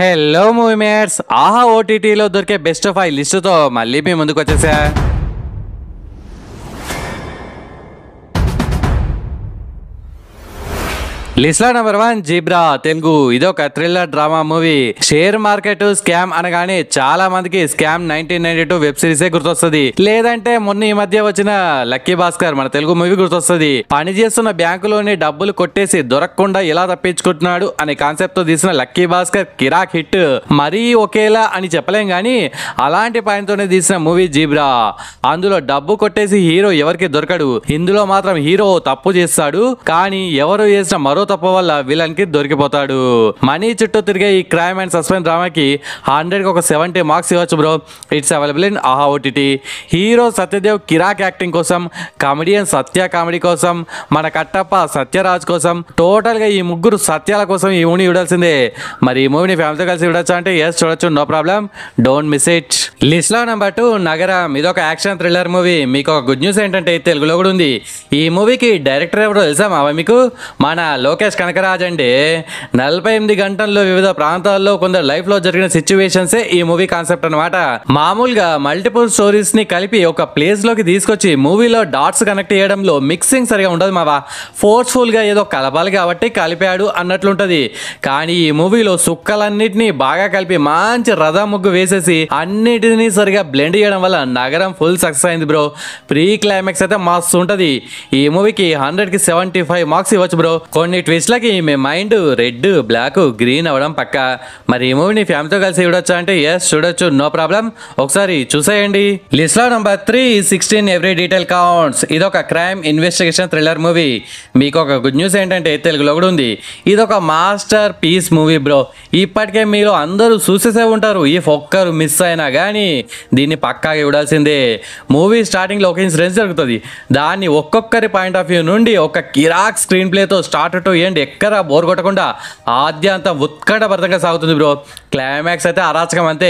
Hello movie mates, ఆహా ఓటీటీలో దొరికే బెస్ట్ 5 లిస్టుతో మళ్ళీ మీ ముందుకు వచ్చేసా. లిస్ట్ లో నెంబర్ 1 జీబ్రా తెలుగు. ఇదొక thriller drama movie. Share market scam అనగానే చాలా మందికి స్కామ్ 1992 వెబ్ సిరీసే గుర్తొస్తుంది, లేదంటే మొన్న ఈ మధ్య వచ్చిన లక్కీ భాస్కర్ మన తెలుగు మూవీ గుర్తొస్తుంది. పనిచేస్తున్న బ్యాంకులోని డబ్బులు కొట్టేసి దొరకకుండా ఎలా తప్పించుకుంటున్నాడు అనే కాన్సెప్ట్ తో తీసిన లక్కీ భాస్కర్ కిరాక్ హిట్. మరీ ఒకేలా అని చెప్పలేం గానీ అలాంటి పాయింట్తోనే తీసిన మూవీ జీబ్రా. అందులో డబ్బు కొట్టేసి హీరో ఎవరికి దొరకడు, ఇందులో మాత్రం హీరో తప్పు చేస్తాడు, కానీ ఎవరు చేసిన మరో తప్పు వల్ల విలన్ కి దొరికిపోతాడు. మనీ చుట్టూ తిరిగే ఈ క్రైమ్ అండ్ సస్పెన్స్ డ్రామాకి 100కి ఒక 70 మార్క్స్ ఇవ్వచ్చు బ్రో. ఇట్స్ అవైలబుల్ ఇన్ ఆహా ఓటీటీ. హీరో సత్యదేవ్ కిరాక్ యాక్టింగ్ కోసం, కామెడియన్ సత్య కామెడీ కోసం, మన కట్టప్ప సత్యరాజ్ కోసం, టోటల్ గా ఈ ముగ్గురు సత్యాల కోసం ఈ మూవీ చూడాల్సిందే. మరి ఈ మూవీని ఫ్యామిలీతో కలిసి చూడొచ్చు అంటే ఎస్ చూడొచ్చు, no problem, don't miss it. List లో నెంబర్ 2 నగరం. ఇదొక యాక్షన్ థ్రిల్లర్ మూవీ. మీకు ఒక గుడ్ న్యూస్ ఏంటంటే తెలుగులో కూడా ఉంది. ఈ మూవీకి డైరెక్టర్ ఎవరో తెలుసా మావా మీకు? మన లోకేష్ కనకరాజ్ అండి. 48 గంటల్లో వివిధ ప్రాంతాల్లో కొందరు లైఫ్ లో జరిగిన సిచ్యువేషన్సే ఈ మూవీ కాన్సెప్ట్ అనమాట. మామూలుగా మల్టిపుల్ స్టోరీస్ ని కలిపి ఒక ప్లేస్ లోకి తీసుకొచ్చి మూవీలో డాట్స్ కనెక్ట్ చేయడంలో మిక్సింగ్ సరిగా ఉండదు మావా. ఫోర్స్ఫుల్ గా ఏదో కలపాలి కాబట్టి కలిపాడు అన్నట్లుంటది. కానీ ఈ మూవీలో సుక్కలన్నిటినీ బాగా కలిపి మంచి రథం ముగ్గు వేసేసి అన్నిటినీ సరిగా బ్లెండ్ చేయడం వల్ల నగరం ఫుల్ సక్సెస్ అయింది బ్రో. ప్రీ క్లైమాక్స్ అయితే మస్తు ఉంటది. ఈ మూవీకి 100కి 75 మార్క్స్ ఇవ్వచ్చు బ్రో. కొన్ని ట్విస్ట్లకి మీ మైండ్ రెడ్ బ్లాక్ గ్రీన్ అవ్వడం పక్క. మరి ఈ మూవీని ఫ్యామిలీతో కలిసి చూడొచ్చా అంటే ఎస్ చూడొచ్చు, నో ప్రాబ్లం, ఒకసారి చూసేయండి. లిస్ట్ లో నెంబర్ 3 16 ఎవ్రీ డీటెయిల్ కౌంట్స్. ఇదొక క్రైమ్ ఇన్వెస్టిగేషన్ థ్రిల్లర్ మూవీ. మీకు ఒక గుడ్ న్యూస్ ఏంటంటే తెలుగులో కూడా ఉంది. ఇదొక మాస్టర్ పీస్ మూవీ బ్రో. ఇప్పటికే మీరు అందరూ చూసేసే ఉంటారు, ఈ ఒక్కరు మిస్ అయినా కానీ దీన్ని పక్కాగా చూడాల్సిందే. మూవీ స్టార్టింగ్ లో ఒక ఇన్సిడెంట్ జరుగుతుంది. దాన్ని ఒక్కొక్కరి పాయింట్ ఆఫ్ వ్యూ నుండి ఒక కిరాక్ స్క్రీన్ ప్లేతో స్టార్ట్ టు ఎండ్ ఎక్కడా బోర్ కొట్టకుండా ఆద్యంతం ఉత్కంఠభరితంగా సాగుతుంది బ్రో. క్లైమాక్స్ అయితే అరాచకం అంతే.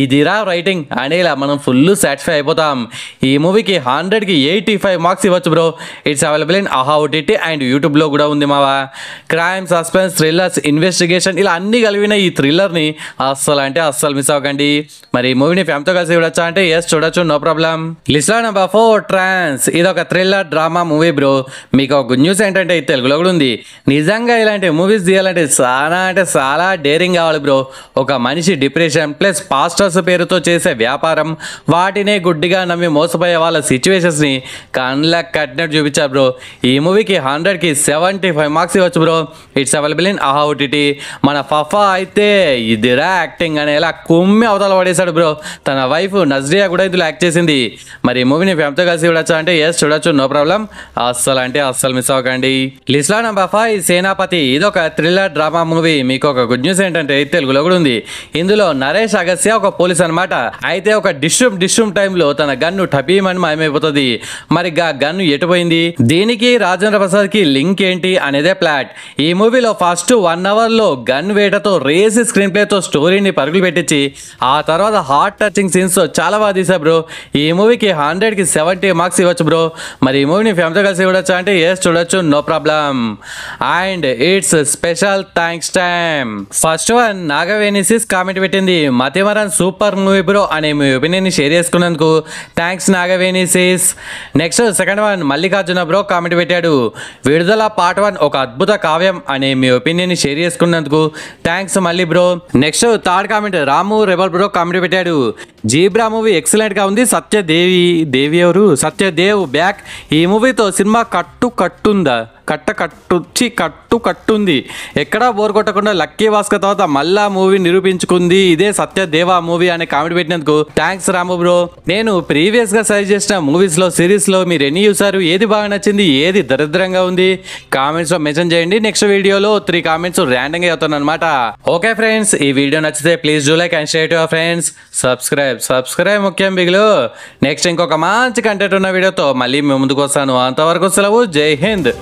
ఇదిరా రైటింగ్ అనేలా మనం ఫుల్ సాటిస్ఫై అయిపోతాం. ఈ మూవీకి 100కి 85 మార్క్స్ ఇవ్వచ్చు బ్రో. ఇట్స్ అవైలబుల్ ఇన్ ఆహా ఓటీటీ అండ్ యూట్యూబ్ లో కూడా ఉంది మావా. క్రైమ్ సస్పెన్స్ థ్రిల్లర్స్ ఇన్వెస్టిగేషన్ ఇలా అన్ని కలిపిన ఈ థ్రిల్లర్ ని అస్సలు అంటే అస్సలు మిస్ అవ్వకండి. మరి ఈ మూవీని ఫ్యామిలీతో కలిసి చూడొచ్చా అంటే ఎస్ చూడొచ్చు, నో ప్రాబ్లం. లిస్ట్ లో నెంబర్ 4 ట్రాన్స్. ఇదొక థ్రిల్లర్ డ్రామా మూవీ బ్రో. మీకు ఒక గుడ్ న్యూస్ ఏంటంటే తెలుగులో కూడా ఉంది. నిజంగా ఇలాంటి మూవీస్ తీయాలంటే చాలా అంటే చాలా డేరింగ్ కావాలి బ్రో. ఒక మనిషి డిప్రెషన్ ప్లస్ పాస్టర్స్ పేరుతో చేసే వ్యాపారం, వాటినే గుడ్డిగా నమ్మి మోసపోయే వాళ్ళ సిచ్యువేషన్స్ ని కళ్ళకు కట్టినట్టు చూపించారు బ్రో. ఈ మూవీకి 100కి 75 మార్క్స్ ఇవ్వచ్చు బ్రో. ఇట్స్ అవైలబుల్ ఇన్ ఆహా ఓటీటీ. మన ఫఫా అయితే ఇదిరా యాక్టింగ్ అనేలా కుమ్మి అవతల పడేశాడు బ్రో. తన వైఫ్ నజ్రియా కూడా ఇందులో యాక్ట్ చేసింది. మరి ఈ మూవీని ఫ్యామిలీతో కలిసి చూడొచ్చా అంటే ఎస్ చూడొచ్చు, నో ప్రాబ్లం, అస్సలు అంటే అస్సలు మిస్ అవ్వకండి. లిస్ట్ లో నెంబర్ 5 సేనాపతి. ఇదొక థ్రిల్లర్ డ్రామా మూవీ. మీకు ఒక గుడ్ న్యూస్ ఏంటంటే తెలుగులో కూడా ఉంది. ఇందులో నరేష్ అగస్య ఒక పోలీస్ అనమాట. అయితే ఒక డిష్రూమ్ టైంలో తన గన్ను టపీమని మాయమైపోతుంది. మరి గన్ను ఎటుపోయింది, దీనికి రాజేంద్ర ప్రసాద్ కి లింక్ ఏంటి అనేదే ప్లాట్. ఈ మూవీలో ఫస్ట్ 1 అవర్ లో గన్ వేటతో రేసి స్క్రీన్ ప్లే తో స్టోరీని పరుగులు పెట్టించి ఆ తర్వాత హార్ట్ టచింగ్ సీన్స్ తో చాలా బాగా తీసా బ్రో. ఈ మూవీకి 100కి 70 మార్క్స్ ఇవ్వచ్చు బ్రో. మరి ఈ మూవీని ఫ్యామిలీతో కలిసి చూడొచ్చా అంటే ఎస్ చూడొచ్చు, no problem. And it's special thanks time. First one నాగవేనిసిస్ కామెంట్ పెట్టింది, మతిమరన్ సూపర్ మూవీ బ్రో అనే మీ ఒపీనియన్ షేర్ చేసుకున్నందుకు థ్యాంక్స్ నాగవేనిసిస్. Next second one Mallikarjuna bro comment పెట్టాడు, విడుదల పార్ట్ 1 ఒక అద్భుత కావ్యం అనే మీ ఒపీనియన్ షేర్ చేసుకున్నందుకు థ్యాంక్స్ మళ్ళీ bro. Next third comment Ramu rebel bro comment పెట్టాడు, జీబ్రా మూవీ ఎక్సలెంట్ గా ఉంది, సత్యదేవి ఎవరు సత్యదేవ్ బ్యాక్. ఈ మూవీతో సినిమా కట్టుందా కట్టుంది, ఎక్కడా బోర్ కొట్టకుండా లక్కీ భాస్కర్ తర్వాత మళ్ళా మూవీ నిరూపించుకుంది, ఇదే సత్యదేవా మూవీ అనే కామెంట్ పెట్టినందుకు థ్యాంక్స్ రాము బ్రో. నేను ప్రీవియస్ గా సజెస్ట్ చేసిన మూవీస్ లో సిరీస్ లో మీరు ఎన్ని చూసారు, ఏది బాగా నచ్చింది, ఏది దరిద్రంగా ఉంది కామెంట్స్ లో మెన్షన్ చేయండి. నెక్స్ట్ వీడియోలో 3 కామెంట్స్ ర్యాండమ్ గా అవుతాను అనమాట. ఓకే ఫ్రెండ్స్, ఈ వీడియో నచ్చితే please do like and share to your friends. Subscribe ముఖ్యం బిగులు. నెక్స్ట్ ఇంకొక మంచి కంటెంట్ ఉన్న వీడియోతో మళ్ళీ మేము ముందుకు వస్తాను. అంతవరకు సెలవు, జై హింద్.